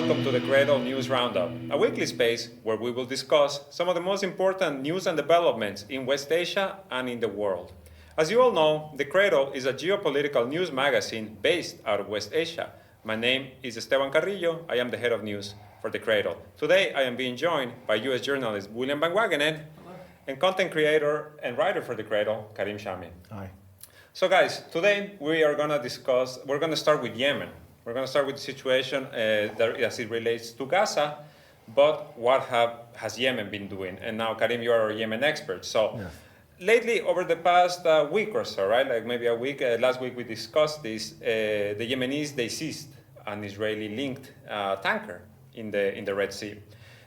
welcome to the Cradle News Round-Up, a weekly space where we will discuss some of the most important news and developments in West Asia and in the world. As you all know, the Cradle is a geopolitical news magazine based out of West Asia. My name is Esteban Carrillo. I am the head of news for the Cradle. Today, I am being joined by U.S. journalist William Van Wagenen and content creator and writer for the Cradle, Karim Shami. Hi. So guys, today we're going to start with Yemen. We're going to start with the situation as it relates to Gaza, but what has Yemen been doing? And now, Karim, you are a Yemen expert. So lately, over the past week or so, right, like maybe a week, last week we discussed this, the Yemenis, they seized an Israeli-linked tanker in the Red Sea.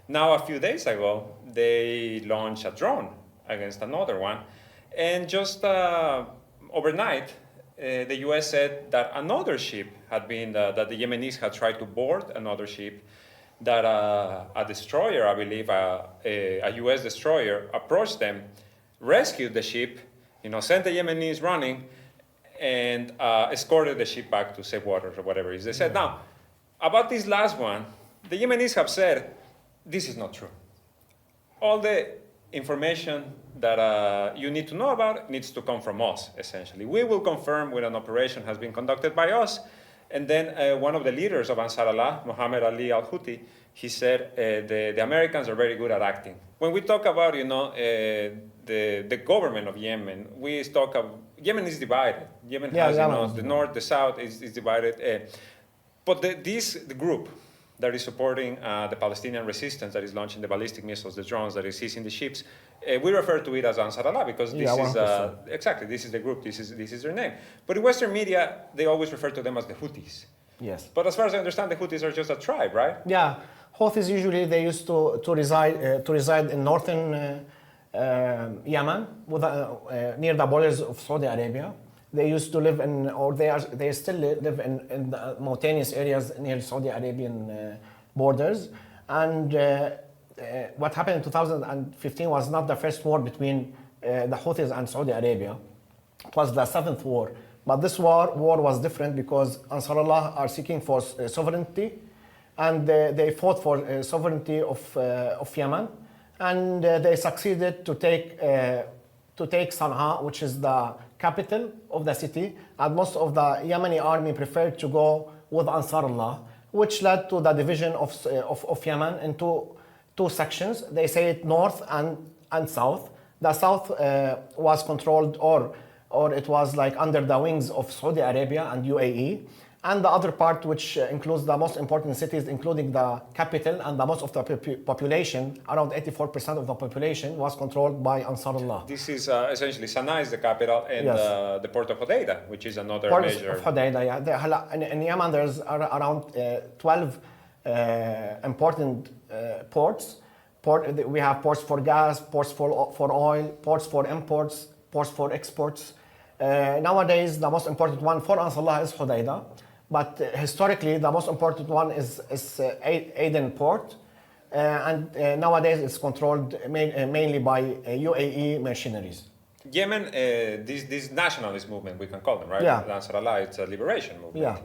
Now, a few days ago, they launched a drone against another one, and just overnight, the U.S. said that another ship had been, that the Yemenis had tried to board another ship, that a destroyer, I believe, a U.S. destroyer, approached them, rescued the ship, sent the Yemenis running, and escorted the ship back to safe waters or whatever it is. They said, now, about this last one, the Yemenis have said, this is not true. All the information that you need to know about needs to come from us, essentially. We will confirm when an operation has been conducted by us. And then one of the leaders of Ansar Allah, Mohammed Ali al-Houthi, he said the Americans are very good at acting. When we talk about, the government of Yemen, we talk of, Yemen is divided. Yemen has, the north, the south is divided. But the group that is supporting the Palestinian resistance, that is launching the ballistic missiles, the drones, that is seizing the ships, we refer to it as Ansar Allah because this is exactly, this is the group, this is their name. But in Western media, they always refer to them as the Houthis. Yes. But as far as I understand, the Houthis are just a tribe, right? Yeah, Houthis usually they used to reside in northern Yemen, near the borders of Saudi Arabia. They used to live in, or they still live in the mountainous areas near Saudi Arabian borders. And what happened in 2015 was not the first war between the Houthis and Saudi Arabia. It was the seventh war. But this war was different because Ansar Allah are seeking for sovereignty, and they fought for sovereignty of Yemen, and they succeeded to take Sana'a, which is the capital of the city, and most of the Yemeni army preferred to go with Ansar Allah, which led to the division of Yemen into two sections. They say it north and south. The south was controlled, or it was like under the wings of Saudi Arabia and UAE, and the other part, which includes the most important cities, including the capital and the most of the population, around 84% of the population, was controlled by Ansar Allah. This is essentially Sana'a is the capital, and the port of Hodeidah, which is another major. Port of Hodeidah, yeah. In Yemen, there's around 12 important ports. We have ports for gas, ports for oil, ports for imports, ports for exports. Nowadays, the most important one for Ansar Allah is Hodeidah. But historically, the most important one is Aden Port, and nowadays it's controlled mainly by UAE mercenaries. Yemen, this nationalist movement, we can call them, right? Yeah. Ansar Allah, it's a liberation movement. Yeah.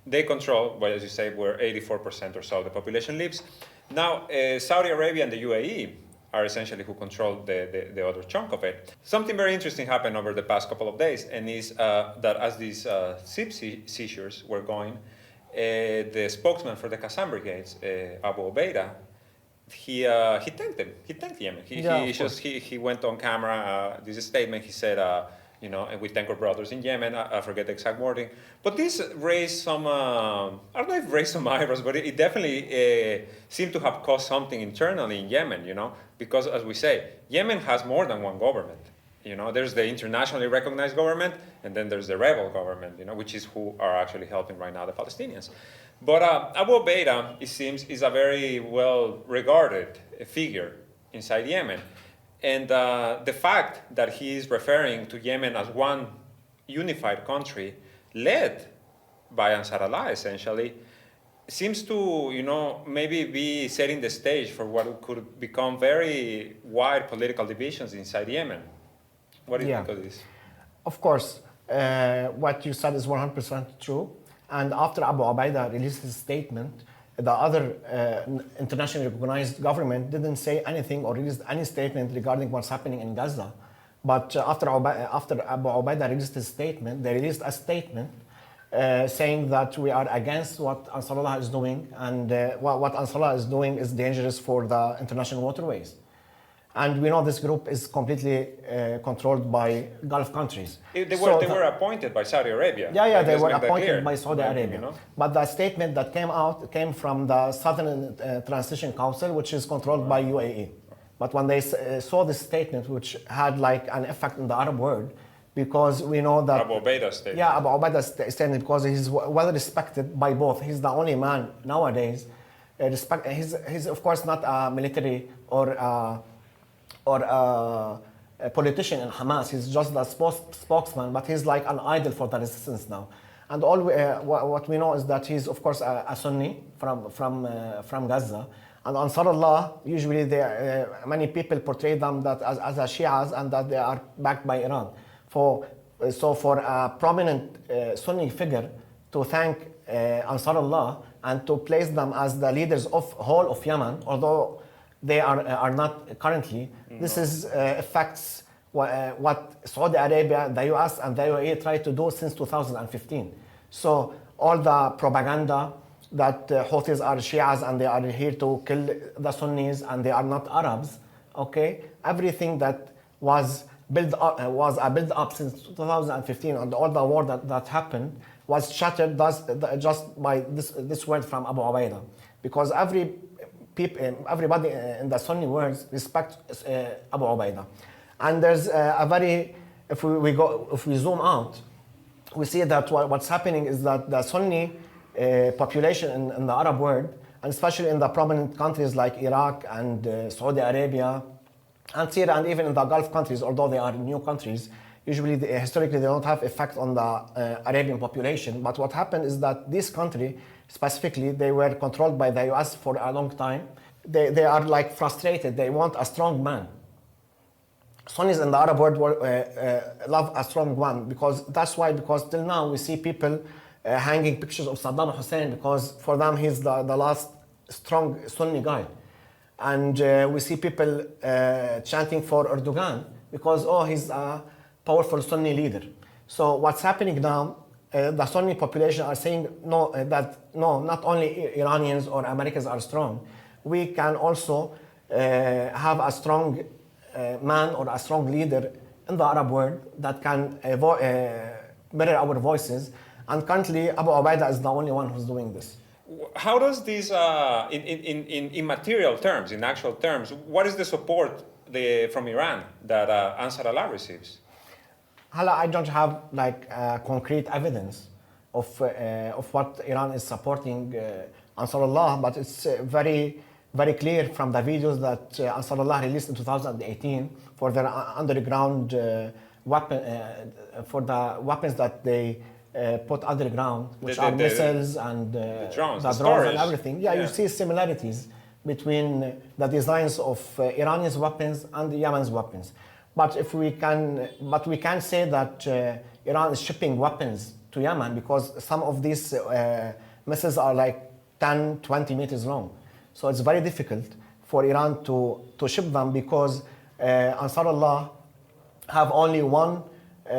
They control, well, as you say, where 84% or so of the population lives. Now, Saudi Arabia and the UAE are essentially who control the other chunk of it. Something very interesting happened over the past couple of days, and is that as these ship seizures were going, the spokesman for the Qassam brigades, Abu Ubaidah, he thanked them. He thanked Yemen. He went on camera. This is a statement. He said, and we thank our brothers in Yemen. I forget the exact wording, but this raised some. I don't know if raised some eyebrows, but it definitely seemed to have caused something internally in Yemen. Because as we say, Yemen has more than one government. There's the internationally recognized government, and then there's the rebel government. Which is who are actually helping right now the Palestinians. But Abu Ubaidah, it seems, is a very well-regarded figure inside Yemen. And the fact that he is referring to Yemen as one unified country, led by Ansar Allah, essentially, seems to, maybe be setting the stage for what could become very wide political divisions inside Yemen. What do you think of this? Of course, what you said is 100% true. And after Abu Ubaidah released his statement, the other internationally recognized government didn't say anything or released any statement regarding what's happening in Gaza. But after Abu Ubaidah released his statement, they released a statement saying that we are against what Ansarullah is doing, and what Ansarullah is doing is dangerous for the international waterways. And we know this group is completely controlled by Gulf countries. They were appointed by Saudi Arabia. Yeah, they were appointed by Saudi Arabia. You know? But the statement that came out came from the Southern Transition Council, which is controlled by UAE. But when they saw this statement, which had like an effect in the Arab world, because we know that Abu Ubaidah's statement. Yeah, Abu Ubaidah's statement, because he's well respected by both. He's the only man nowadays. He's of course not a military or a politician in Hamas. He's just the spokesman, but he's like an idol for the resistance now. And what we know is that he's of course a Sunni from Gaza. And Ansarullah, usually many people portray them that as a Shias and that they are backed by Iran. So for a prominent Sunni figure to thank Ansarullah and to place them as the leaders of whole of Yemen, although they are not currently, this is affects what Saudi Arabia, the US and the UAE tried to do since 2015. So all the propaganda that Houthis are Shias and they are here to kill the Sunnis and they are not Arabs, okay? Everything that was a build-up since 2015 and all the war that happened was shattered just by this word from Abu Ubaidah. Because everybody in the Sunni world respects Abu Ubaidah. And there's if we zoom out, we see that what's happening is that the Sunni population in the Arab world, and especially in the prominent countries like Iraq and Saudi Arabia and Syria, and even in the Gulf countries, although they are new countries, usually historically they don't have effect on the Arabian population. But what happened is that this country, specifically, they were controlled by the US for a long time. They are like frustrated. They want a strong man. Sunnis in the Arab world love a strong one, because till now we see people hanging pictures of Saddam Hussein, because for them he's the last strong Sunni guy. And we see people chanting for Erdogan because he's a powerful Sunni leader. So what's happening now, the Sunni population are saying not only Iranians or Americans are strong, we can also have a strong man or a strong leader in the Arab world that can mirror our voices. And currently, Abu Ubaidah is the only one who's doing this. How does this, in material terms, in actual terms, what is the support from Iran that Ansar Allah receives? I don't have like concrete evidence of what Iran is supporting Ansarullah, but it's very, very clear from the videos that Ansarullah released in 2018 for their underground for the weapons that they put underground, which are missiles and the drones and everything. Yeah, you see similarities between the designs of Iranians' weapons and Yemen's weapons. But we can say that Iran is shipping weapons to Yemen because some of these missiles are like 10, 20 meters long. So it's very difficult for Iran to ship them because Ansarullah have only one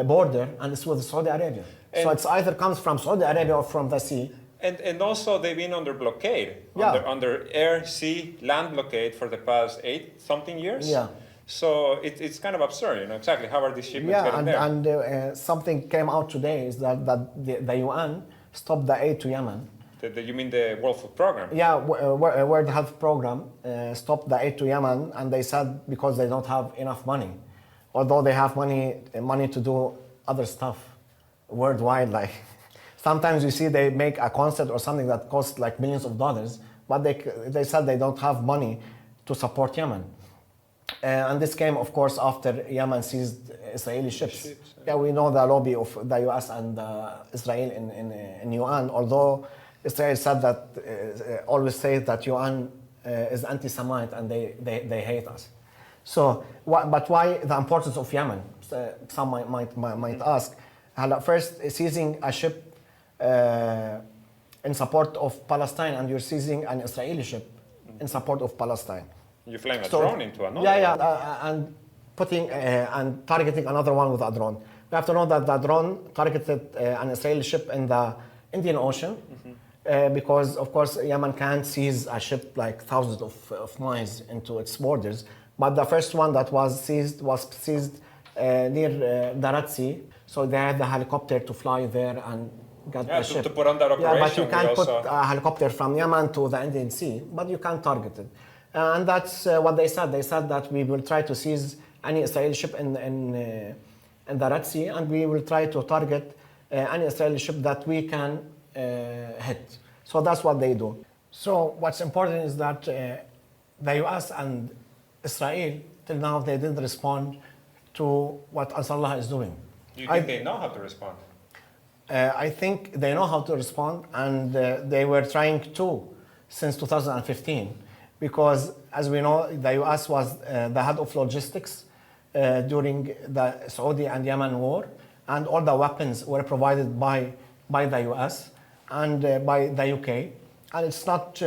border, and it's with Saudi Arabia. So it's either comes from Saudi Arabia or from the sea. And also they've been under blockade, under air, sea, land blockade for the past 8-something years. Yeah. So it's kind of absurd, exactly how are these shipments getting there? And something came out today is that the UN stopped the aid to Yemen. You mean the World Food Program? Yeah, World Health Program stopped the aid to Yemen, and they said because they don't have enough money, although they have money to do other stuff worldwide. Like sometimes you see they make a concert or something that costs like millions of dollars, but they said they don't have money to support Yemen. And this came, of course, after Yemen seized Israeli ships. Yeah, we know the lobby of the US and Israel in UN, although Israel said that, always say that UN is anti-Semite and they hate us. So, but why the importance of Yemen? Some might ask. First, seizing a ship in support of Palestine, and you're seizing an Israeli ship in support of Palestine. You flying a drone into another yeah, one. and putting and targeting another one with a drone. We have to know that the drone targeted an Israeli ship in the Indian Ocean because, of course, Yemen can't seize a ship like thousands of miles into its borders. But the first one that was seized near the Red Sea. So they had the helicopter to fly there and get the ship. To put on that operation. Yeah, but you can't put a helicopter from Yemen to the Indian Sea, but you can target it. And that's what they said. They said that we will try to seize any Israeli ship in the Red Sea, and we will try to target any Israeli ship that we can hit. So that's what they do. So what's important is that the US and Israel, till now, they didn't respond to what Ansarullah is doing. Do you think they know how to respond? I think they know how to respond, and they were trying to since 2015, because as we know, the US was the head of logistics during the Saudi and Yemen war, and all the weapons were provided by the US and by the UK. And it's not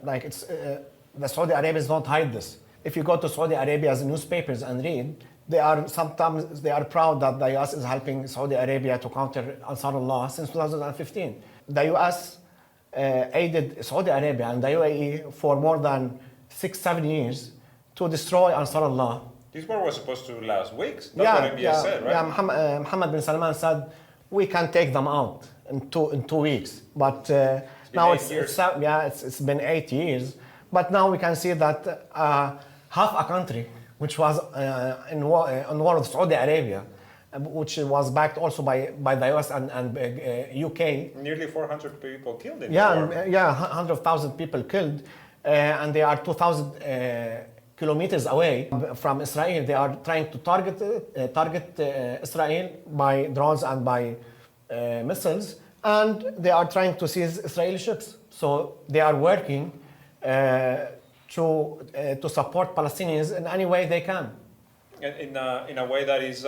like it's the Saudi Arabians don't hide this. If you go to Saudi Arabia's newspapers and read, they are proud that the US is helping Saudi Arabia to counter Ansarullah since 2015. The US aided Saudi Arabia and the UAE for more than 6-7 years to destroy Ansarullah. This war was supposed to last weeks. That's what MBS said, right? Yeah, Mohammed bin Salman said we can take them out in two weeks. But now it's been 8 years. But now we can see that half a country, which was in war with Saudi Arabia, which was backed also by the US and UK. Nearly 400 people killed in the war. Yeah, 100,000 people killed, and they are 2,000 kilometers away from Israel. They are trying to target Israel by drones and by missiles, and they are trying to seize Israeli ships. So they are working to support Palestinians in any way they can. In a way that is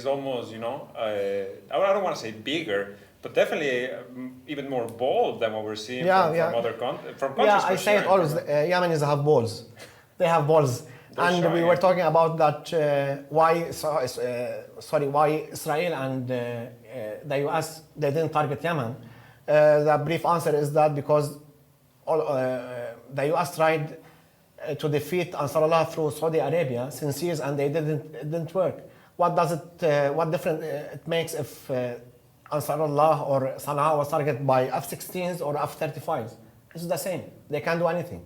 almost, you know, I don't want to say bigger, but definitely even more bold than what we're seeing from other countries. Yeah, I say it always. Yemenis have balls. They have balls. And we were talking about that why Israel and the US they didn't target Yemen. The brief answer is that because the US tried to defeat Ansarullah through Saudi Arabia since years, and it didn't work. What difference it makes if Ansarullah or Sana'a was targeted by F-16s or F-35s? It's the same. They can't do anything.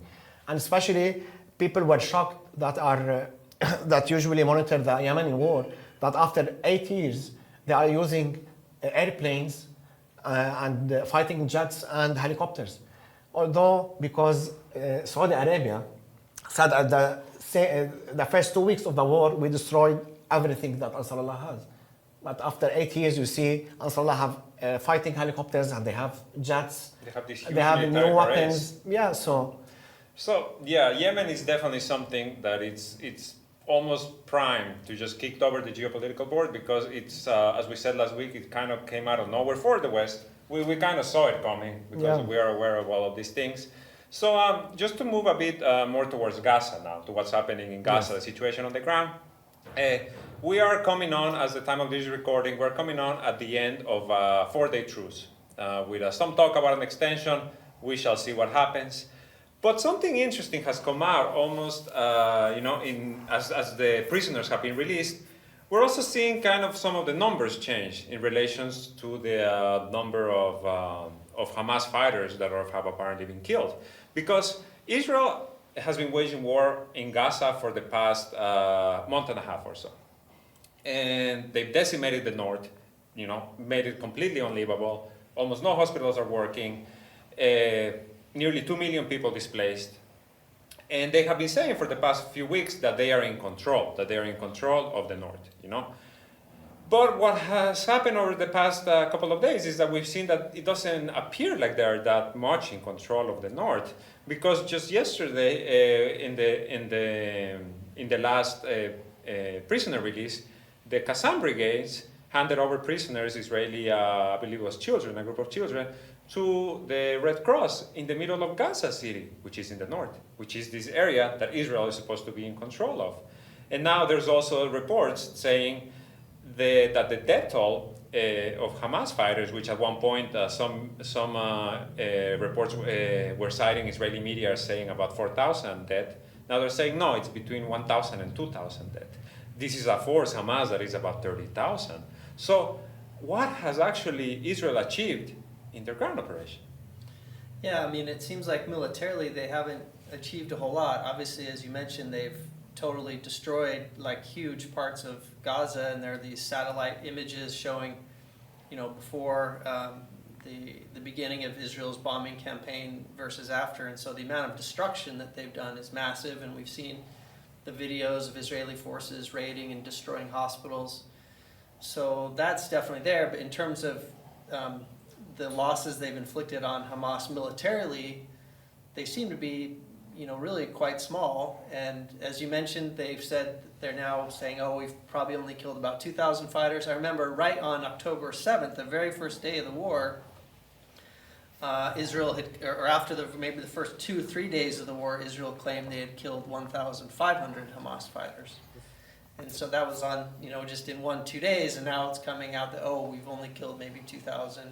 And especially people were shocked that usually monitor the Yemeni war, that after 8 years they are using airplanes and fighting jets and helicopters. Although because Saudi Arabia said at the first 2 weeks of the war, we destroyed everything that Ansarullah has. But after 8 years, you see Ansarullah have fighting helicopters, and they have jets. They have new weapons. Yeah, So yeah, Yemen is definitely something that it's almost primed to just kick over the geopolitical board, because it's as we said last week, it kind of came out of nowhere for the West. We kind of saw it coming because we are aware of all of these things. So just to move a bit more towards Gaza now, to what's happening in Gaza, the situation on the ground. We are coming on, as the time of this recording, we're coming on at the end of a 4-day truce with some talk about an extension. We shall see what happens. But something interesting has come out almost, as the prisoners have been released. We're also seeing kind of some of the numbers change in relations to the number of Hamas fighters that have apparently been killed. Because Israel has been waging war in Gaza for the past month and a half or so. And they've decimated the north, made it completely unlivable. Almost no hospitals are working. Nearly 2 million people displaced. And they have been saying for the past few weeks that they are in control, of the north, But what has happened over the past couple of days is that we've seen that it doesn't appear like they're that much in control of the north, because just yesterday, in the last prisoner release, the Qassam brigades handed over prisoners, Israeli, I believe it was children, a group of children, to the Red Cross in the middle of Gaza City, which is in the north, which is this area that Israel is supposed to be in control of. And now there's also reports saying that the death toll of Hamas fighters, which at one point some reports were citing Israeli media as saying about 4,000 dead. Now they're saying no, it's between 1,000 and 2,000 dead. This is a force, Hamas, that is about 30,000. So what has actually Israel achieved in their ground operation? Yeah, I mean, it seems like militarily they haven't achieved a whole lot. Obviously, as you mentioned, they've totally destroyed like huge parts of Gaza, and there are these satellite images showing, before the beginning of Israel's bombing campaign versus after, and so the amount of destruction that they've done is massive, and we've seen the videos of Israeli forces raiding and destroying hospitals. So that's definitely there, but in terms of the losses they've inflicted on Hamas militarily, they seem to be really quite small. And as you mentioned, they've said they're now saying, oh, we've probably only killed about 2,000 fighters. I remember right on October 7th, the very first day of the war, Israel had, or after maybe the first 2 or 3 days of the war, Israel claimed they had killed 1,500 Hamas fighters. And so that was on, just in 1-2 days, and now it's coming out that, oh, we've only killed maybe 2,000,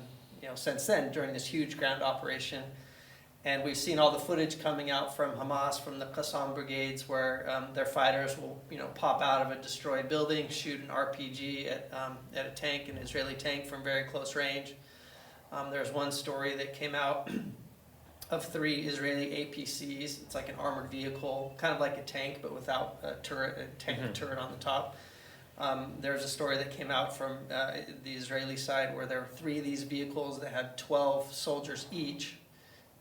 since then during this huge ground operation. And we've seen all the footage coming out from Hamas, from the Qassam brigades, where their fighters will, pop out of a destroyed building, shoot an RPG at a tank, an Israeli tank, from very close range. There's one story that came out of 3 Israeli APCs. It's like an armored vehicle, kind of like a tank, but without a turret, a tank turret on the top. There's a story that came out from the Israeli side where there were 3 of these vehicles that had 12 soldiers each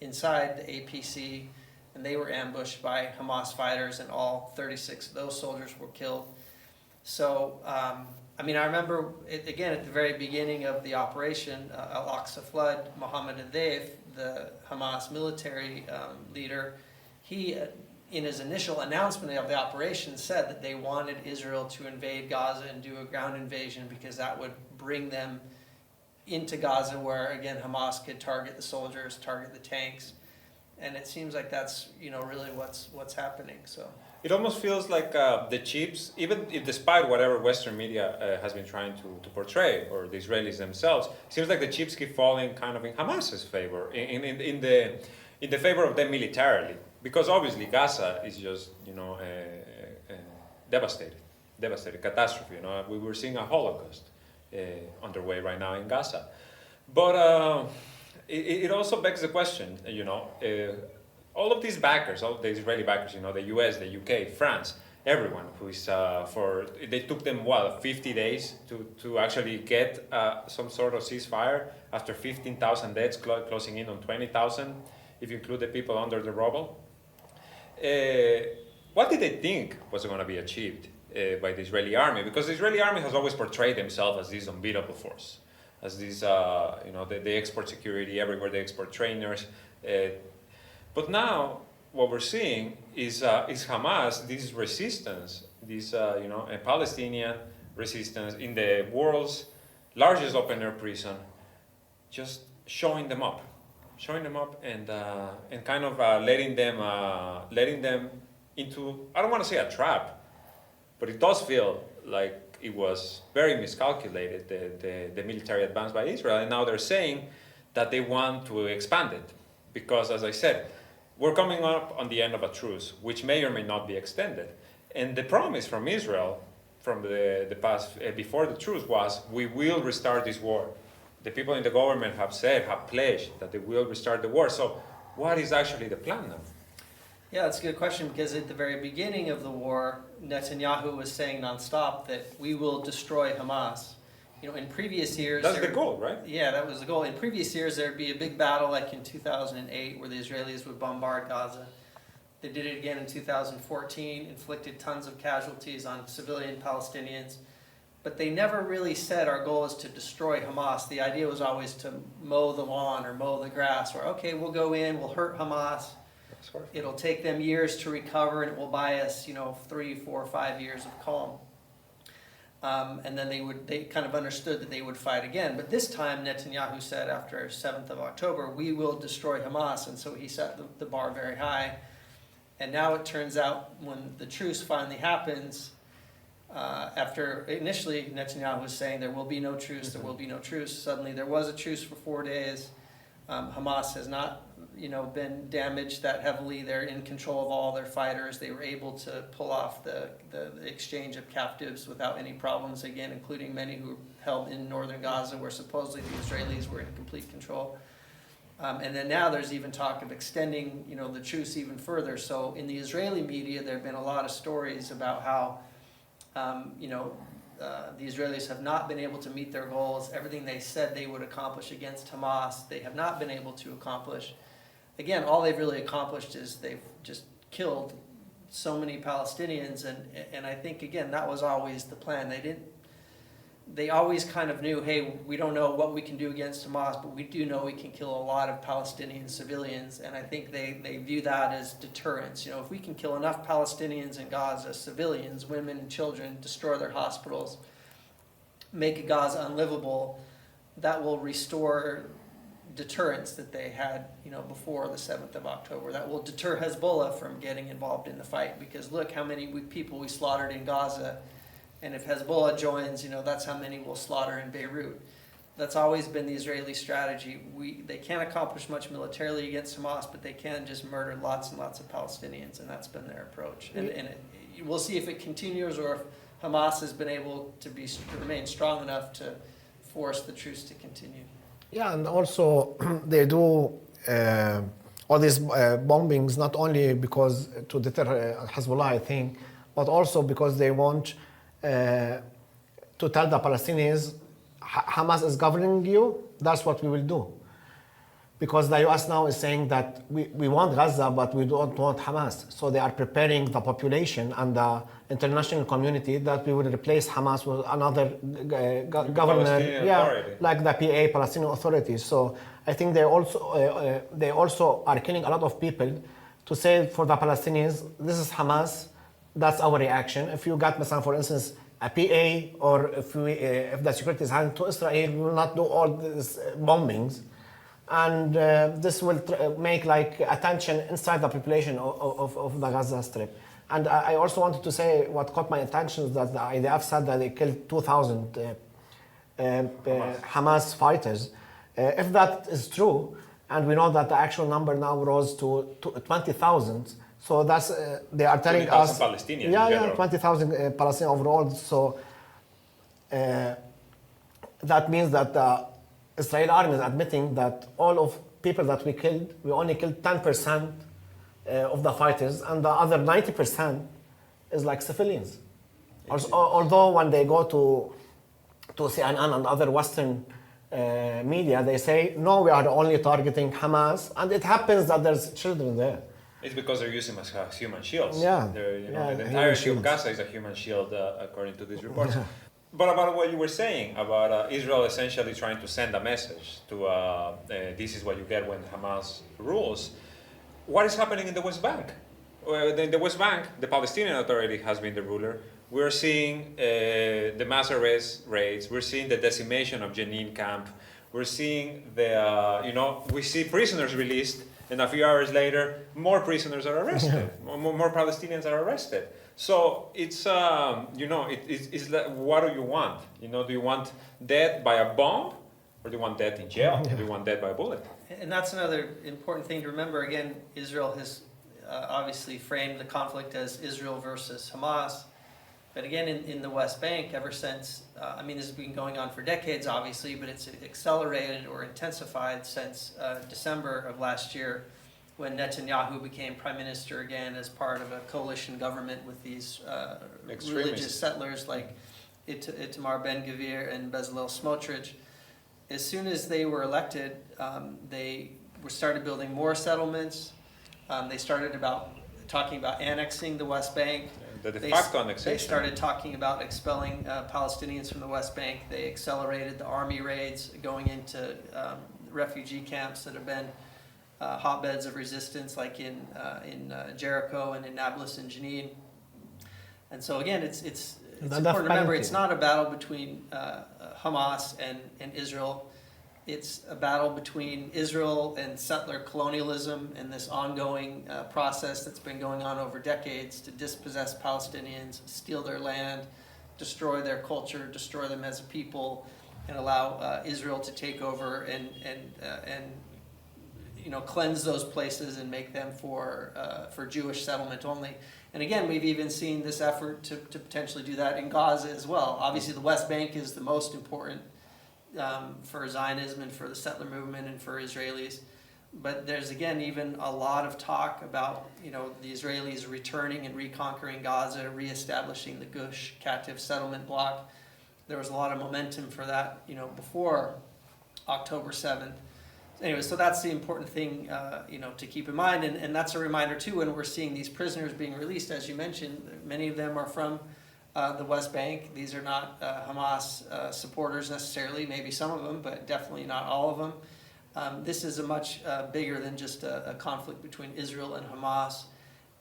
inside the APC, and they were ambushed by Hamas fighters, and all 36 of those soldiers were killed. So, I remember, again, at the very beginning of the operation, Al-Aqsa Flood, Mohammed Adef, the Hamas military leader, he, in his initial announcement of the operation, said that they wanted Israel to invade Gaza and do a ground invasion because that would bring them into Gaza, where again Hamas could target the soldiers, target the tanks, and it seems like that's really what's happening. So it almost feels like the chiefs, even if despite whatever Western media has been trying to portray, or the Israelis themselves, it seems like the chiefs keep falling kind of in Hamas's favor, in the favor of them militarily, because obviously Gaza is just devastated catastrophe. We were seeing a Holocaust underway right now in Gaza. But it also begs the question, all of these backers, all the Israeli backers, the US, the UK, France, everyone who is they took them, 50 days to actually get some sort of ceasefire after 15,000 deaths, closing in on 20,000, if you include the people under the rubble. What did they think was going to be achieved by the Israeli army? Because the Israeli army has always portrayed themselves as this unbeatable force, as this, they export security everywhere, they export trainers. But now what we're seeing is Hamas, this resistance, this Palestinian resistance in the world's largest open-air prison, just showing them up and kind of letting them into, I don't want to say a trap, but it does feel like it was very miscalculated, the military advance by Israel. And now they're saying that they want to expand it. Because, as I said, we're coming up on the end of a truce, which may or may not be extended. And the promise from Israel, from the past, before the truce, was, we will restart this war. The people in the government have pledged that they will restart the war. So what is actually the plan now? yeah, that's a good question, because at the very beginning of the war, Netanyahu was saying nonstop that we will destroy Hamas. In previous years... That's the goal, right? Yeah, that was the goal. In previous years, there'd be a big battle like in 2008 where the Israelis would bombard Gaza. They did it again in 2014, inflicted tons of casualties on civilian Palestinians. But they never really said our goal is to destroy Hamas. The idea was always to mow the lawn or mow the grass, where, okay, we'll go in, we'll hurt Hamas. It'll take them years to recover, and it will buy us, 3, 4, 5 years of calm. And then they kind of understood that they would fight again. But this time Netanyahu said after 7th of October, we will destroy Hamas. And so he set the bar very high. And now it turns out when the truce finally happens, after initially Netanyahu was saying there will be no truce, there will be no truce. Suddenly there was a truce for 4 days. Hamas has not, been damaged that heavily. They're in control of all their fighters. They were able to pull off the exchange of captives without any problems, again, including many who were held in northern Gaza, where supposedly the Israelis were in complete control. And then now there's even talk of extending, the truce even further. So in the Israeli media, there have been a lot of stories about how, the Israelis have not been able to meet their goals. Everything they said they would accomplish against Hamas, they have not been able to accomplish. Again, all they've really accomplished is they've just killed so many Palestinians, and I think, again, that was always the plan. They always kind of knew, hey, we don't know what we can do against Hamas, but we do know we can kill a lot of Palestinian civilians, and I think they view that as deterrence. If we can kill enough Palestinians in Gaza, civilians, women and children, destroy their hospitals, make Gaza unlivable, that will restore deterrence that they had, before the 7th of October. That will deter Hezbollah from getting involved in the fight, because look how many people we slaughtered in Gaza. And if Hezbollah joins, that's how many we'll slaughter in Beirut. That's always been the Israeli strategy. They can't accomplish much militarily against Hamas, but they can just murder lots and lots of Palestinians, and that's been their approach. And we'll see if it continues or if Hamas has been able to remain strong enough to force the truce to continue. Yeah, and also they do all these bombings not only because to deter Hezbollah, I think, but also because they want to tell the Palestinians, Hamas is governing you, that's what we will do. Because the US now is saying that we want Gaza, but we don't want Hamas. So they are preparing the population and the international community that we will replace Hamas with another government, like the PA, Palestinian Authority. So I think they also are killing a lot of people to say for the Palestinians, this is Hamas, that's our reaction. If you got, for instance, a PA, or if the security is handed to Israel, we will not do all these bombings. And this will make attention inside the population of the Gaza Strip. And I also wanted to say what caught my attention is that the IDF said that they killed 2,000 Hamas fighters. If that is true, and we know that the actual number now rose to 20,000, so that's they are telling us 20,000 Palestinians overall. So that means that the Israeli army is admitting that all of people that we killed, we only killed 10% of the fighters, and the other 90% is like civilians. Although when they go to CNN and other Western media, they say, no, we are only targeting Hamas, and it happens that there's children there. It's because they're using them as human shields. Yeah. The entirety of Gaza is a human shield, according to these reports. Yeah. But about what you were saying about Israel essentially trying to send a message to this is what you get when Hamas rules. What is happening in the West Bank? In the West Bank, the Palestinian Authority has been the ruler. We're seeing the mass arrest raids. We're seeing the decimation of Jenin camp. We're seeing we see prisoners released, and a few hours later, more prisoners are arrested. More Palestinians are arrested. So it's it's like, what do you want? Do you want death by a bomb, or do you want death in jail? Or do you want death by a bullet? And that's another important thing to remember. Again, Israel has obviously framed the conflict as Israel versus Hamas. But again, in the West Bank, ever since, this has been going on for decades, obviously, but it's accelerated or intensified since December of last year, when Netanyahu became prime minister again as part of a coalition government with these religious settlers like Itamar Ben-Gvir and Bezalel Smotrich. As soon as they were elected, they started building more settlements. They started talking about annexing the West Bank. The de facto annexation. They started talking about expelling Palestinians from the West Bank. They accelerated the army raids, going into refugee camps that have been hotbeds of resistance, like in Jericho and in Nablus and Jenin. And so again, it's ده important to remember في it's not a battle between Hamas and Israel. It's a battle between Israel and settler colonialism and this ongoing process that's been going on over decades to dispossess Palestinians, steal their land, destroy their culture, destroy them as a people, and allow Israel to take over and cleanse those places and make them for Jewish settlement only. And again, we've even seen this effort to potentially do that in Gaza as well. Obviously, the West Bank is the most important for Zionism and for the settler movement and for Israelis. But there's, again, even a lot of talk about, the Israelis returning and reconquering Gaza, reestablishing the Gush captive settlement block. There was a lot of momentum for that, before October 7th. Anyway, so that's the important thing, to keep in mind. And that's a reminder, too, when we're seeing these prisoners being released, as you mentioned, many of them are from the West Bank. These are not Hamas supporters necessarily, maybe some of them, but definitely not all of them. This is a much bigger than just a conflict between Israel and Hamas.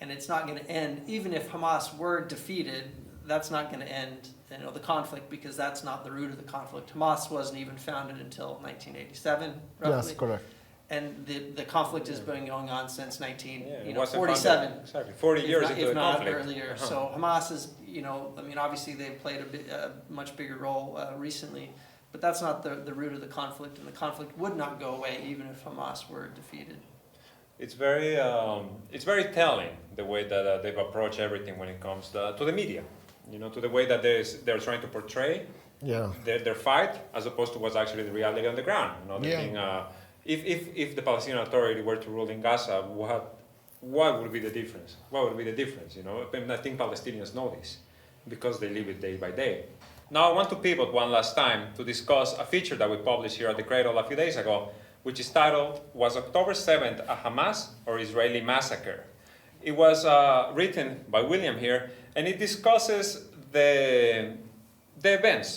And it's not going to end, even if Hamas were defeated, that's not going to end the conflict, because that's not the root of the conflict. Hamas wasn't even founded until 1987, roughly. Yes, correct. And the conflict has been going on since 1947. Exactly, 40 years into the conflict. If not earlier. So Hamas is, obviously they've played a much bigger role recently, but that's not the root of the conflict, and the conflict would not go away even if Hamas were defeated. It's very telling the way that they've approached everything when it comes to the media, to the way that they're trying to portray their fight as opposed to what's actually the reality on the ground. If the Palestinian Authority were to rule in Gaza, what would be the difference? What would be the difference? And I think Palestinians know this because they live it day by day. Now I want to pivot one last time to discuss a feature that we published here at the Cradle a few days ago, which is titled, "Was October 7th a Hamas or Israeli massacre?" It was written by William here, and it discusses the events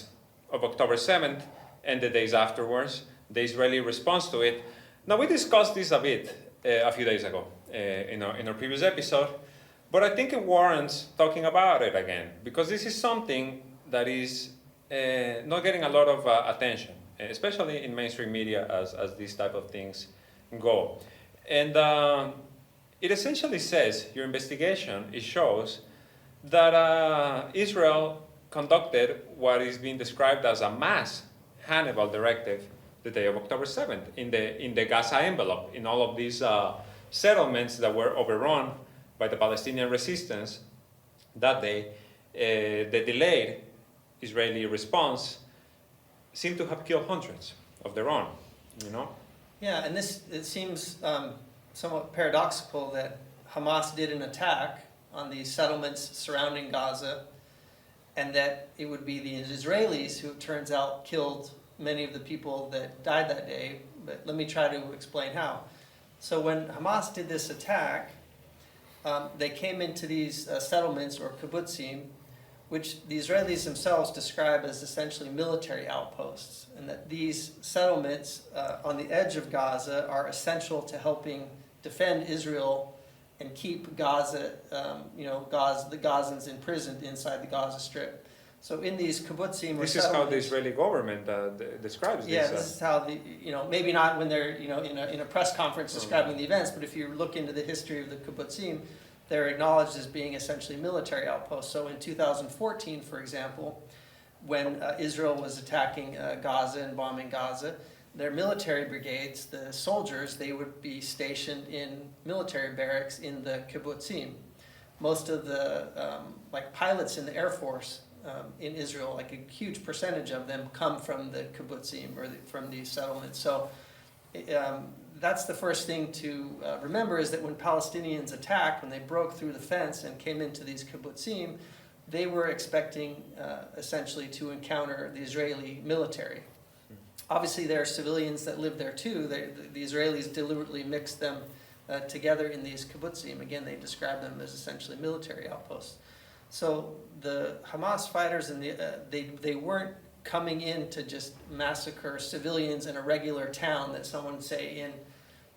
of October 7th and the days afterwards, the Israeli response to it. Now, we discussed this a bit a few days ago in our previous episode, but I think it warrants talking about it again, because this is something that is not getting a lot of attention, especially in mainstream media as these type of things go. And it essentially says, your investigation, it shows that Israel conducted what is being described as a mass Hannibal directive the day of October 7th in the Gaza envelope, in all of these settlements that were overrun by the Palestinian resistance that day. The delayed Israeli response seemed to have killed hundreds of their own, Yeah, and it seems somewhat paradoxical that Hamas did an attack on these settlements surrounding Gaza, and that it would be the Israelis who, it turns out, killed many of the people that died that day. But let me try to explain how. So when Hamas did this attack, they came into these settlements, or kibbutzim, which the Israelis themselves describe as essentially military outposts, and that these settlements on the edge of Gaza are essential to helping defend Israel and keep Gaza, the Gazans imprisoned inside the Gaza Strip. So in these kibbutzim, this is how the Israeli government describes this. Yeah, this is how maybe not when they're in a press conference describing the events, but if you look into the history of the kibbutzim, they're acknowledged as being essentially military outposts. So in 2014, for example, when Israel was attacking Gaza and bombing Gaza, their military brigades, the soldiers, they would be stationed in military barracks in the kibbutzim. Most of the pilots in the Air Force in Israel, like a huge percentage of them come from the kibbutzim or from these settlements. So that's the first thing to remember, is that when Palestinians attacked, when they broke through the fence and came into these kibbutzim, they were expecting essentially to encounter the Israeli military. Obviously, there are civilians that live there too. The Israelis deliberately mixed them together in these kibbutzim. Again, they describe them as essentially military outposts. So the Hamas fighters, they weren't coming in to just massacre civilians in a regular town that someone, say,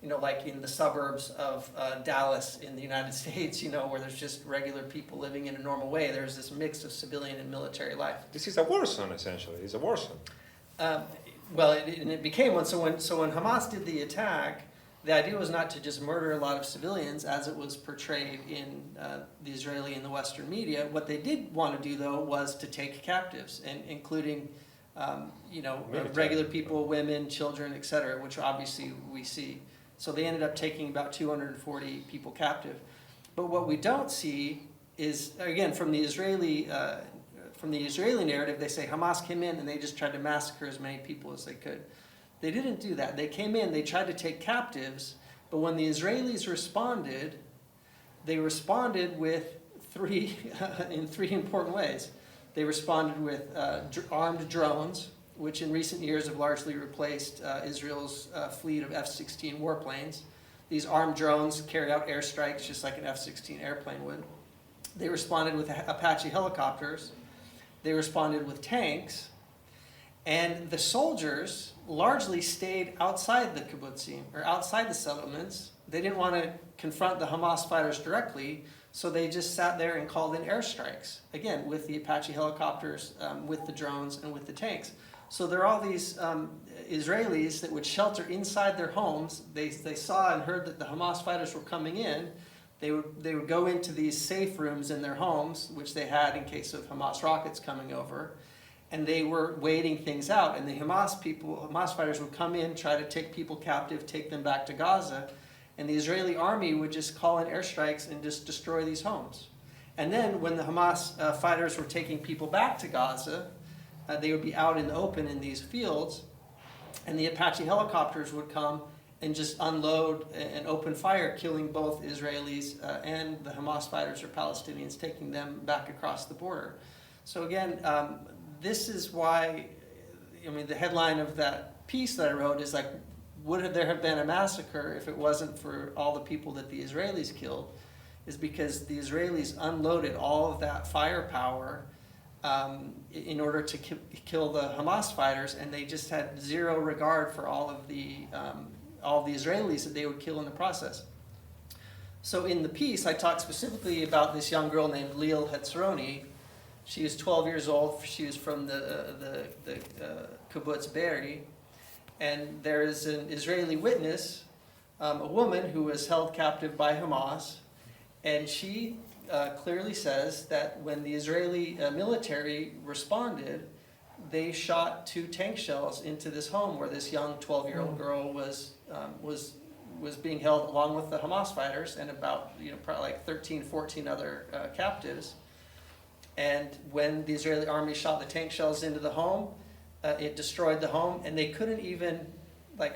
in like in the suburbs of Dallas in the United States, where there's just regular people living in a normal way. There's this mix of civilian and military life. This is a war zone, essentially. It's a war zone. Well, it became one. So when Hamas did the attack, the idea was not to just murder a lot of civilians, as it was portrayed in the Israeli and the Western media. What they did want to do, though, was to take captives, and including, regular people, women, children, etc., which obviously we see. So they ended up taking about 240 people captive. But what we don't see is, again, from the Israeli narrative, they say Hamas came in and they just tried to massacre as many people as they could. They didn't do that. They came in, they tried to take captives, but when the Israelis responded, they responded with in three important ways. They responded with armed drones, which in recent years have largely replaced Israel's fleet of F-16 warplanes. These armed drones carry out airstrikes just like an F-16 airplane would. They responded with Apache helicopters. They responded with tanks. And the soldiers largely stayed outside the kibbutzim, or outside the settlements. They didn't want to confront the Hamas fighters directly, so they just sat there and called in airstrikes, again, with the Apache helicopters, with the drones, and with the tanks. So there are all these Israelis that would shelter inside their homes. They saw and heard that the Hamas fighters were coming in. They would go into these safe rooms in their homes, which they had in case of Hamas rockets coming over, and they were waiting things out. And the Hamas fighters would come in, try to take people captive, take them back to Gaza, and the Israeli army would just call in airstrikes and just destroy these homes. And then when the Hamas fighters were taking people back to Gaza, they would be out in the open in these fields, and the Apache helicopters would come and just unload and open fire, killing both Israelis and the Hamas fighters or Palestinians, taking them back across the border. So again, this is why, the headline of that piece that I wrote is like, would there have been a massacre if it wasn't for all the people that the Israelis killed? Is because the Israelis unloaded all of that firepower in order to kill the Hamas fighters, and they just had zero regard for all of the Israelis that they would kill in the process. So in the piece, I talk specifically about this young girl named Leil Hetzroni. She was 12 years old. She was from the kibbutz Be'eri, and there is an Israeli witness, a woman who was held captive by Hamas, and she clearly says that when the Israeli military responded, they shot 2 tank shells into this home where this young 12-year-old girl was being held along with the Hamas fighters and about probably like 13, 14 other captives. And when the Israeli army shot the tank shells into the home, it destroyed the home, and they couldn't even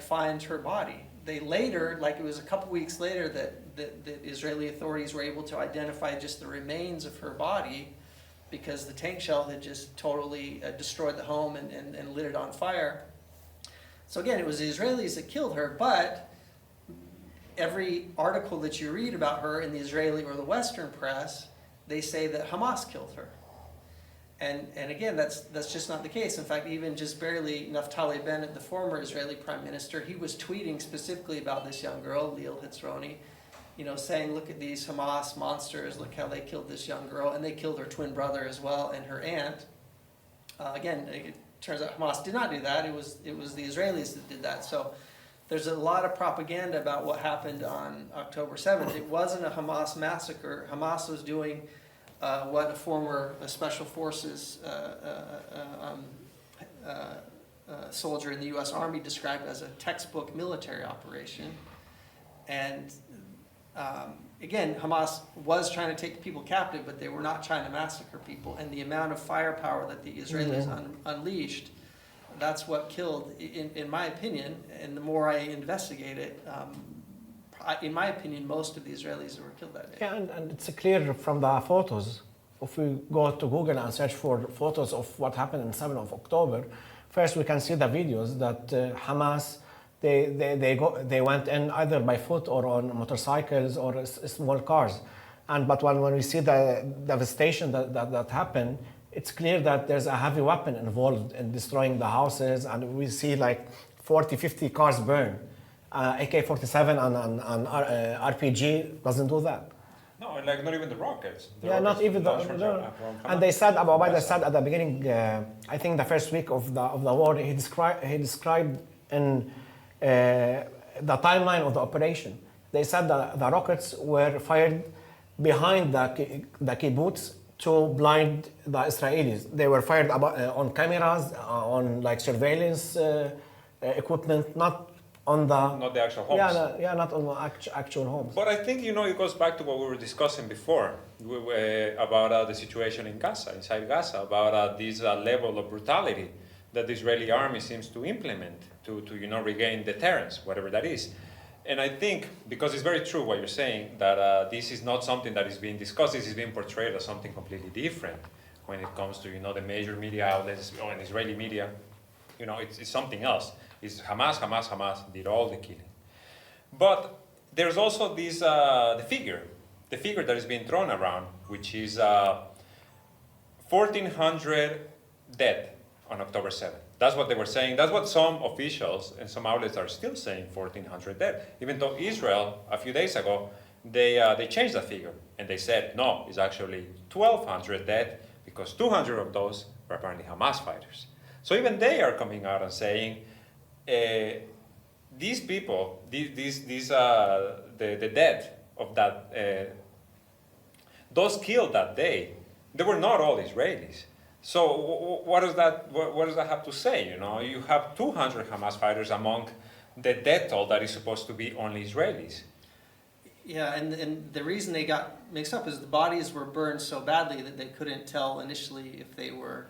find her body. They later, it was a couple weeks later, that Israeli authorities were able to identify just the remains of her body, because the tank shell had just totally destroyed the home and lit it on fire. So again, it was the Israelis that killed her, but every article that you read about her in the Israeli or the Western press, they say that Hamas killed her. And again, that's just not the case. In fact, even just barely, Naftali Bennett, the former Israeli prime minister, he was tweeting specifically about this young girl, Leil Hetzroni, saying, look at these Hamas monsters, look how they killed this young girl, and they killed her twin brother as well, and her aunt. Again, it turns out Hamas did not do that. It was the Israelis that did that. So there's a lot of propaganda about what happened on October 7th. It wasn't a Hamas massacre. Hamas was doing what a former Special Forces soldier in the U.S. Army described as a textbook military operation. And again, Hamas was trying to take people captive, but they were not trying to massacre people. And the amount of firepower that the Israelis unleashed, that's what killed, in my opinion, and the more I investigate it, in my opinion, most of the Israelis were killed that day. Yeah, and it's clear from the photos. If we go to Google and search for photos of what happened on 7th of October, first we can see the videos that Hamas, they went in either by foot or on motorcycles or small cars. But when we see the devastation that happened, it's clear that there's a heavy weapon involved in destroying the houses, and we see 40, 50 cars burn. AK-47 and RPG doesn't do that. No, like not even the rockets. Yeah, not even the. And they said, Abu Ubaidah said at the beginning, I think the first week of the war, he described in the timeline of the operation. They said that the rockets were fired behind the kibbutz to blind the Israelis. They were fired on cameras, on like surveillance equipment, not on the... Not the actual homes. Not on the actual homes. But I think, it goes back to what we were discussing before about the situation in Gaza, inside Gaza, about this level of brutality that the Israeli army seems to implement to regain deterrence, whatever that is. And I think, because it's very true what you're saying, that this is not something that is being discussed, this is being portrayed as something completely different when it comes to, the major media outlets or in Israeli media. It's something else. It's Hamas did all the killing. But there's also this, the figure that is being thrown around, which is 1,400 dead on October 7th. That's what they were saying. That's what some officials and some outlets are still saying, 1,400 dead. Even though Israel, a few days ago, they changed that figure. And they said, no, it's actually 1,200 dead, because 200 of those were apparently Hamas fighters. So even they are coming out and saying, these people, the dead of that, those killed that day, they were not all Israelis. So what does that have to say? You have 200 Hamas fighters among the death toll that is supposed to be only Israelis. Yeah, and the reason they got mixed up is the bodies were burned so badly that they couldn't tell initially if they were,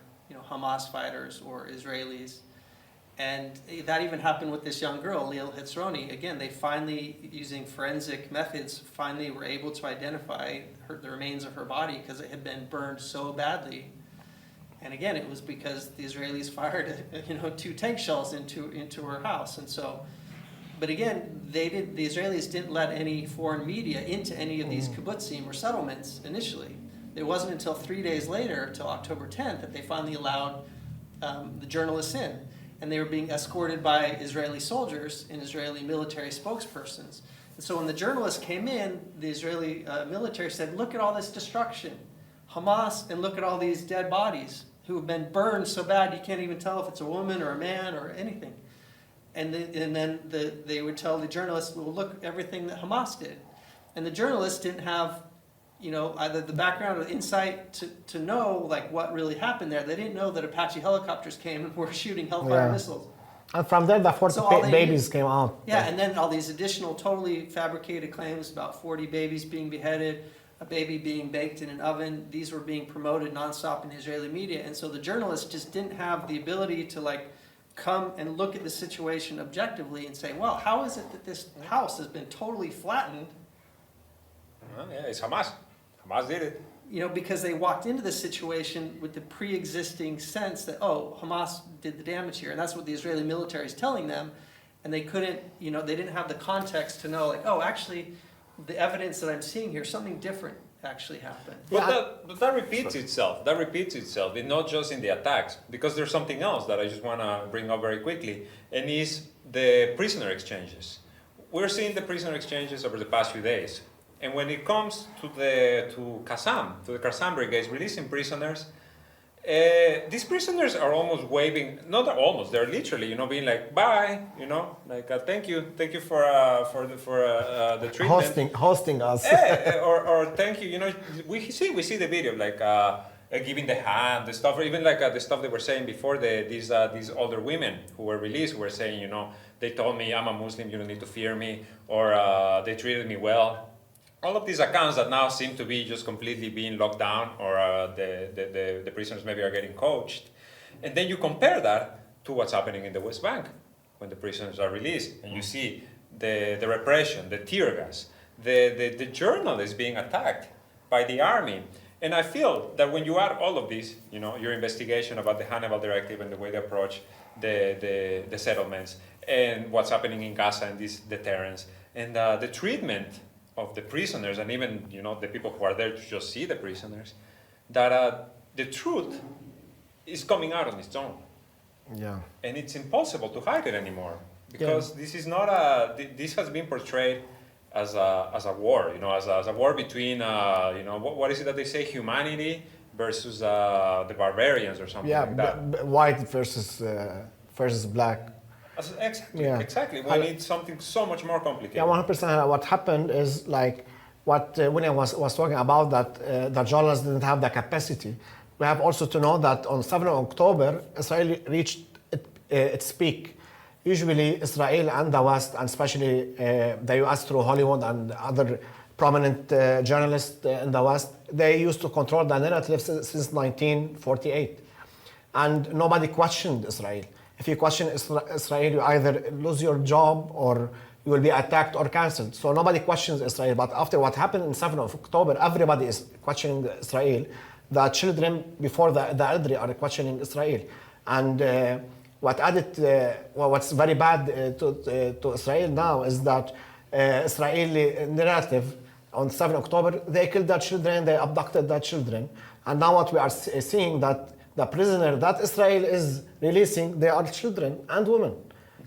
Hamas fighters or Israelis. And that even happened with this young girl, Liel Hitzroni. Again, they finally, using forensic methods, were able to identify the remains of her body because it had been burned so badly. And again, it was because the Israelis fired, 2 tank shells into her house. And so, but again, the Israelis didn't let any foreign media into any of these kibbutzim or settlements initially. It wasn't until 3 days later, till October 10th, that they finally allowed the journalists in. And they were being escorted by Israeli soldiers and Israeli military spokespersons. And so when the journalists came in, the Israeli military said, look at all this destruction. Hamas, and look at all these dead bodies who have been burned so bad you can't even tell if it's a woman or a man or anything. And then they would tell the journalists, well, look, everything that Hamas did. And the journalists didn't have, either the background or the insight to know like what really happened there. They didn't know that Apache helicopters came and were shooting Hellfire missiles. And from there, the 40 babies came out. Yeah, and then all these additional totally fabricated claims about 40 babies being beheaded, a baby being baked in an oven. These were being promoted nonstop in the Israeli media. And so the journalists just didn't have the ability to come and look at the situation objectively and say, well, how is it that this house has been totally flattened? Yeah, it's Hamas. Hamas did it. Because they walked into this situation with the pre-existing sense that, Hamas did the damage here. And that's what the Israeli military is telling them. And they couldn't, they didn't have the context to know, actually, the evidence that I'm seeing here, something different actually happened. But that repeats itself. That repeats itself. It's not just in the attacks, because there's something else that I just want to bring up very quickly, and is the prisoner exchanges. We're seeing the prisoner exchanges over the past few days. And when it comes to the Qassam brigades releasing prisoners, these prisoners are almost waving, they're literally, being like, bye, thank you for the treatment. Hosting us. or thank you, we see the video, giving the hand, the stuff, or even the stuff they were saying before, these older women who were released, who were saying, they told me I'm a Muslim, you don't need to fear me, or they treated me well. All of these accounts that now seem to be just completely being locked down, or the prisoners maybe are getting coached. And then you compare that to what's happening in the West Bank when the prisoners are released, and you see the repression, the tear gas, the journalists being attacked by the army. And I feel that when you add all of this, your investigation about the Hannibal Directive and the way they approach the settlements, and what's happening in Gaza and this deterrence, and the treatment of the prisoners, and even the people who are there to just see the prisoners, that the truth is coming out on its own. Yeah. And it's impossible to hide it anymore, because this is not a. This has been portrayed as a war, as a war between what is it that they say, humanity versus the barbarians or something like that. White versus black. Exactly. We need something so much more complicated. Yeah, 100%. What happened is like what William was talking about, that the journalists didn't have the capacity. We have also to know that on 7th of October, Israel reached its peak. Usually, Israel and the West, and especially the US through Hollywood and other prominent journalists in the West, they used to control the narrative since 1948. And nobody questioned Israel. If you question Israel, you either lose your job or you will be attacked or cancelled. So nobody questions Israel. But after what happened in 7th of October, everybody is questioning Israel. The children before the elderly are questioning Israel. And what's very bad to Israel now is that Israeli narrative on 7th October, they killed their children, they abducted their children. And now what we are seeing that the prisoner that Israel is releasing, they are children and women.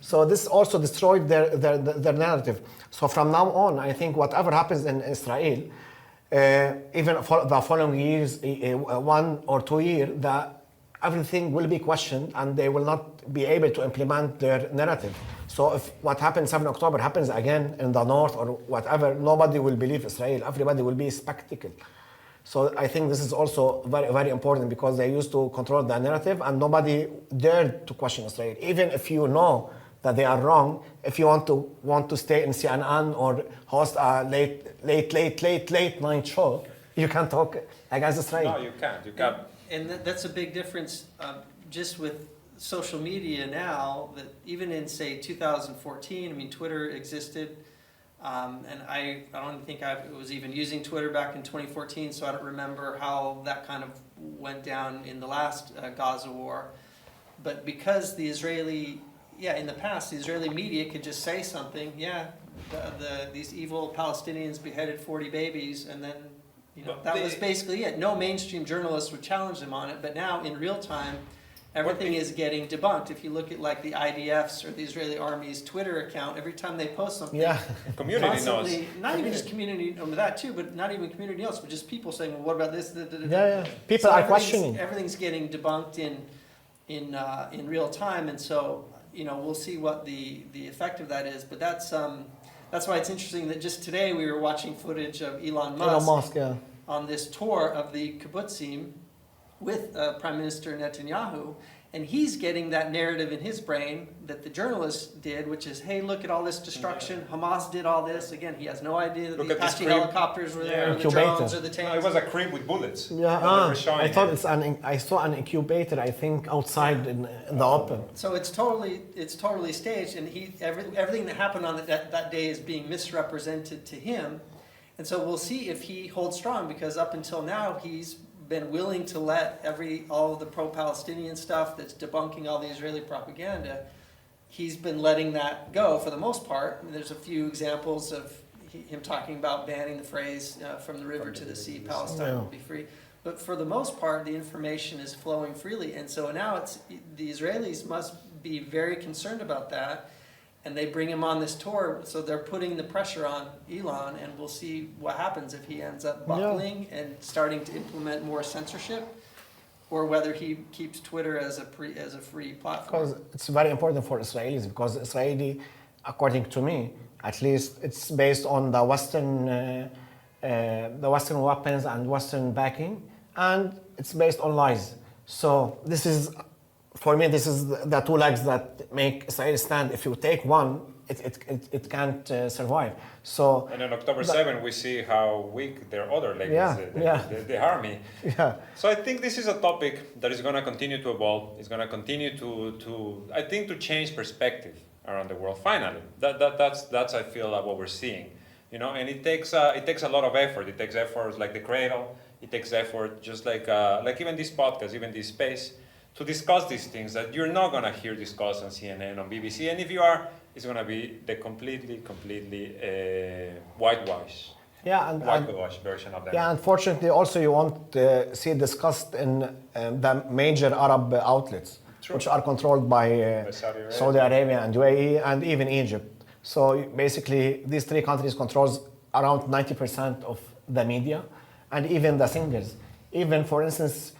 So this also destroyed their narrative. So from now on, I think whatever happens in Israel, even for the following years, 1 or 2 years, everything will be questioned and they will not be able to implement their narrative. So if what happened 7 October happens again in the north or whatever, nobody will believe Israel. Everybody will be spectacle. So I think this is also very, very important because they used to control the narrative and nobody dared to question Israel. Even if you know that they are wrong, if you want to stay in CNN or host a late night show, you can't talk against Israel. No, you can't. And that's a big difference just with social media now, that even in, say, 2014, I mean, Twitter existed. And I don't think I was even using Twitter back in 2014, so I don't remember how that kind of went down in the last Gaza war. But because the Israeli, in the past, the Israeli media could just say something, these evil Palestinians beheaded 40 babies, and then that was basically it. No mainstream journalists would challenge them on it, but now in real time, everything is getting debunked. If you look at like the IDF's or the Israeli Army's Twitter account, every time they post something, community knows. Not even just community, that too, but not even community else, but just people saying, "Well, what about this?" People are questioning. Everything's getting debunked in real time, and so we'll see what the effect of that is. But that's why it's interesting that just today we were watching footage of Elon Musk on this tour of the kibbutzim with Prime Minister Netanyahu, and he's getting that narrative in his brain that the journalists did, which is, hey, look at all this destruction, Hamas did all this. Again, he has no idea that the Apache helicopters were there, or the drones, or the tanks. No, it was a crib with bullets. I thought I saw an incubator, I think, outside in the open. So it's totally staged, and everything that happened on that day is being misrepresented to him. And so we'll see if he holds strong, because up until now, he's been willing to let all of the pro-Palestinian stuff that's debunking all the Israeli propaganda, he's been letting that go for the most part. I mean, there's a few examples of him talking about banning the phrase from the river to the sea, Palestine will be free. But for the most part, the information is flowing freely. And so now the Israelis must be very concerned about that. And they bring him on this tour, so they're putting the pressure on Elon, and we'll see what happens if he ends up buckling and starting to implement more censorship, or whether he keeps Twitter as a free platform. Because it's very important for Israelis, because Israeli, according to me, at least, it's based on the Western weapons and Western backing, and it's based on lies. So this is. For me, this is the two legs that make Israel stand. If you take one, it can't survive. So. And on October 7, we see how weak their other leg is, the army. So I think this is a topic that is going to continue to evolve. It's going to continue to change perspective around the world. Finally, that's I feel what we're seeing. And it takes a lot of effort. It takes efforts like the Cradle. It takes effort just like even this podcast, even this space, to discuss these things that you're not going to hear discussed on CNN, on BBC, and if you are, it's going to be the completely whitewashed version of that. Yeah, unfortunately, also you won't see it discussed in the major Arab outlets. True. which are controlled by Saudi Arabia and UAE and even Egypt. So basically, these three countries controls around 90% of the media and even the singers. Even, for instance,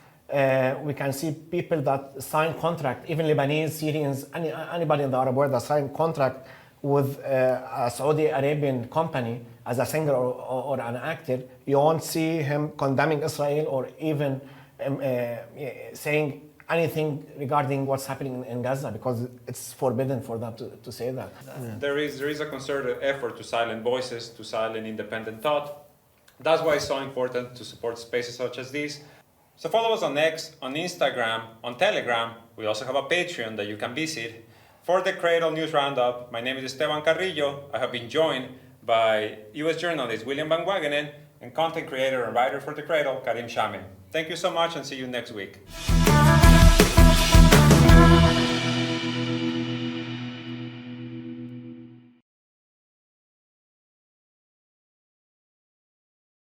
we can see people that sign contract, even Lebanese, Syrians, anybody in the Arab world that sign contract with a Saudi Arabian company as a singer or an actor. You won't see him condemning Israel or even saying anything regarding what's happening in Gaza, because it's forbidden for them to say that. Yeah. There is a concerted effort to silence voices, to silence independent thought. That's why it's so important to support spaces such as these. So follow us on X, on Instagram, on Telegram. We also have a Patreon that you can visit. For the Cradle News Roundup, my name is Esteban Carrillo. I have been joined by US journalist William Van Wagenen and content creator and writer for the Cradle, Karim Shamin. Thank you so much and see you next week.